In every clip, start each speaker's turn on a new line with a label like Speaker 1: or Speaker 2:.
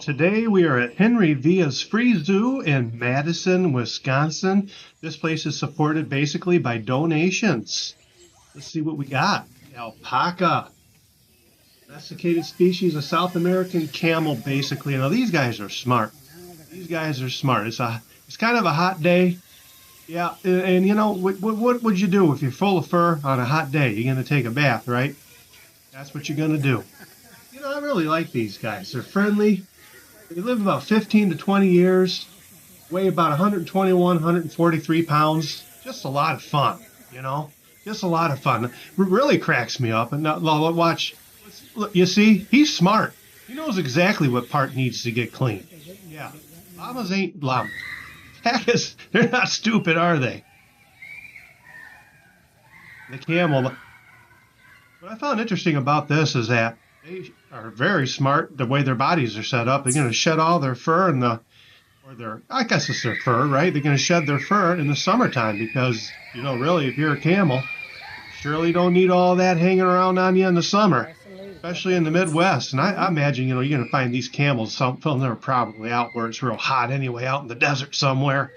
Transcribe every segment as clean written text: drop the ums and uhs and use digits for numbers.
Speaker 1: Today we are at Henry Villa's Free Zoo in Madison, Wisconsin. This place is supported basically by donations. Let's see what we got. Alpaca, domesticated species of South American camel, basically. Now these guys are smart. These guys are smart. It's kind of a hot day. Yeah, and you know, what would you do if you're full of fur on a hot day? You're going to take a bath, right? That's what you're going to do. You know, I really like these guys. They're friendly. They live about 15 to 20 years, weigh about 121, 143 pounds. Just a lot of fun, you know? Just a lot of fun. It really cracks me up. And now, watch. Look, you see? He's smart. He knows exactly what part needs to get clean. Yeah. Llamas ain't llamas. Heck is, they're not stupid, are they? The camel. What I found interesting about this is that they are very smart the way their bodies are set up. They're going to shed all their fur I guess it's their fur, right? They're going to shed their fur in the summertime because, you know, really, if you're a camel, you surely don't need all that hanging around on you in the summer, especially in the Midwest. And I imagine, you know, you're going to find these camels, some of them are probably out where it's real hot anyway, out in the desert somewhere.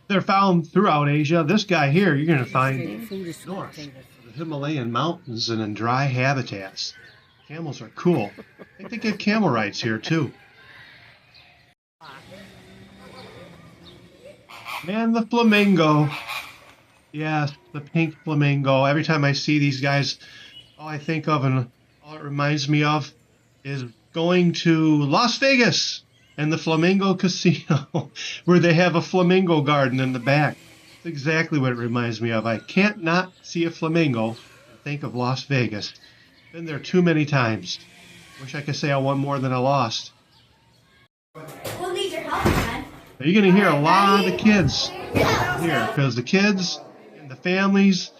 Speaker 1: They're found throughout Asia. This guy here, you're going to find north of the Himalayan mountains and in dry habitats. Camels are cool. I think they get camel rides here too. And the flamingo. Yes, the pink flamingo. Every time I see these guys, all I think of and all it reminds me of is going to Las Vegas and the Flamingo Casino, where they have a flamingo garden in the back. That's exactly what it reminds me of. I can't not see a flamingo and think of Las Vegas. Been there too many times. Wish I could say I won more than I lost.
Speaker 2: We'll need your help, man.
Speaker 1: You're going to hear a lot of kids here because the kids and the families,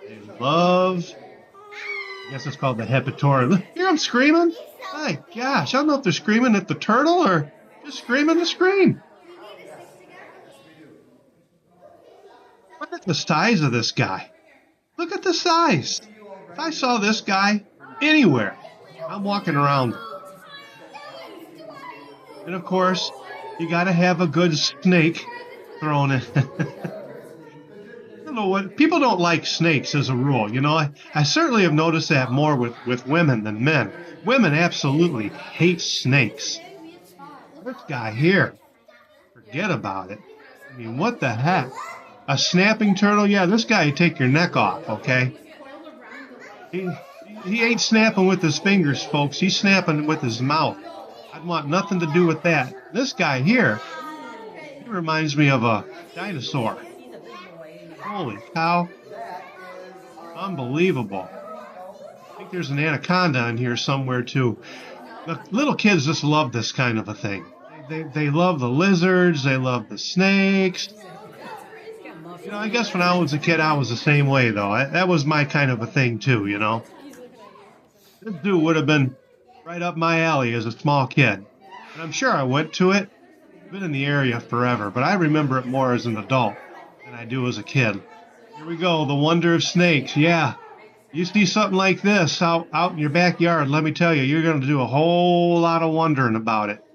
Speaker 1: they love, I guess it's called the Hepatora. Look, hear them screaming? My gosh, I don't know if they're screaming at the turtle or just screaming to scream. Look at the size of this guy. Look at the size. If I saw this guy anywhere, I'm walking around. And of course, you got to have a good snake thrown in. I don't know what people don't like snakes as a rule. You know, I certainly have noticed that more with women than men. Women absolutely hate snakes. This guy here, forget about it. I mean, what the heck? A snapping turtle? Yeah, this guy, take your neck off, okay? He ain't snapping with his fingers, folks. He's snapping with his mouth. I'd want nothing to do with that. This guy here, he reminds me of a dinosaur. Holy cow. Unbelievable. I think there's an anaconda in here somewhere, too. The little kids just love this kind of a thing. They love the lizards. They love the snakes. You know, I guess when I was a kid, I was the same way, though. That was my kind of a thing, too, you know. This zoo would have been right up my alley as a small kid. And I'm sure I went to it. I've been in the area forever, but I remember it more as an adult than I do as a kid. Here we go, the wonder of snakes. Yeah, you see something like this out in your backyard, let me tell you, you're going to do a whole lot of wondering about it.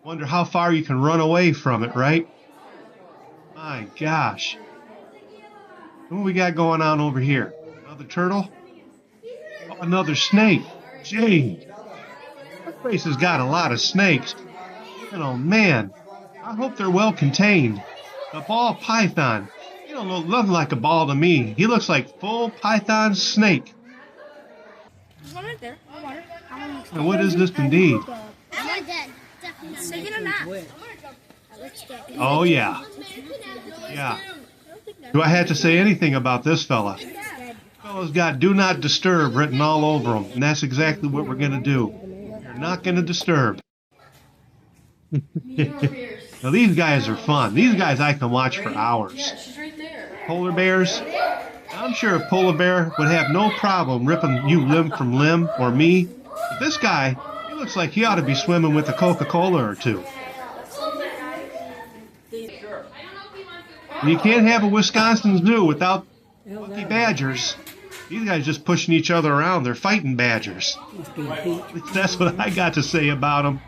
Speaker 1: Wonder how far you can run away from it, right? My gosh. What we got going on over here? Another turtle? Oh, another snake. Gee. This place has got a lot of snakes. You know, man, I hope they're well contained. The ball python. You don't look nothing like a ball to me. He looks like full python snake.
Speaker 2: There's one right there.
Speaker 1: And what is this indeed? Oh, yeah. Yeah. Do I have to say anything about this fella? This fella's got do not disturb written all over him. And that's exactly what we're going to do. You're not going to disturb. Now, these guys are fun. These guys I can watch for hours. Polar bears. I'm sure a polar bear would have no problem ripping you limb from limb, or me. But this guy, he looks like he ought to be swimming with a Coca-Cola or two. And you can't have a Wisconsin zoo without monkey badgers. These guys just pushing each other around. They're fighting badgers. That's what I got to say about them.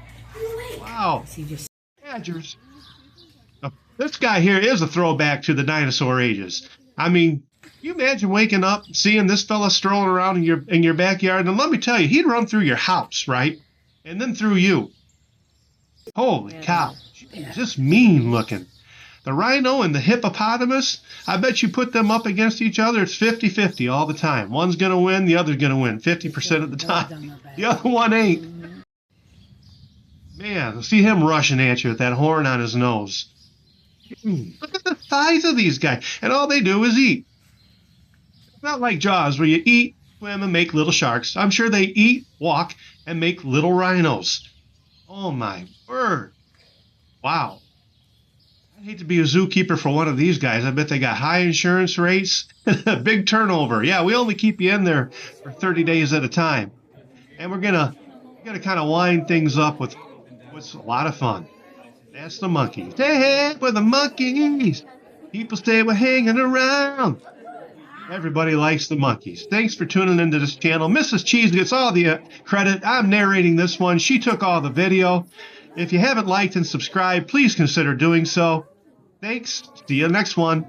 Speaker 1: Wow. Badgers. Now, this guy here is a throwback to the dinosaur ages. I mean, you imagine waking up, seeing this fella strolling around in your backyard, and let me tell you, he'd run through your house, right? And then through you. Holy cow. He's just mean looking. The rhino and the hippopotamus, I bet you put them up against each other, it's 50-50 all the time. One's going to win, the other's going to win 50% of the time. The other one ain't. Man, see him rushing at you with that horn on his nose. Look at the size of these guys. And all they do is eat. It's not like Jaws where you eat, swim, and make little sharks. I'm sure they eat, walk, and make little rhinos. Oh my word. Wow. I'd hate to be a zookeeper for one of these guys. I bet they got high insurance rates, big turnover. Yeah, we only keep you in there for 30 days at a time. And we're gonna kind of wind things up with what's a lot of fun. That's the monkeys. Hey, we're the monkeys. People say we're hanging around. Everybody likes the monkeys. Thanks for tuning into this channel. Mrs. Cheese gets all the credit. I'm narrating this one. She took all the video. If you haven't liked and subscribed, please consider doing so. Thanks. See you next one.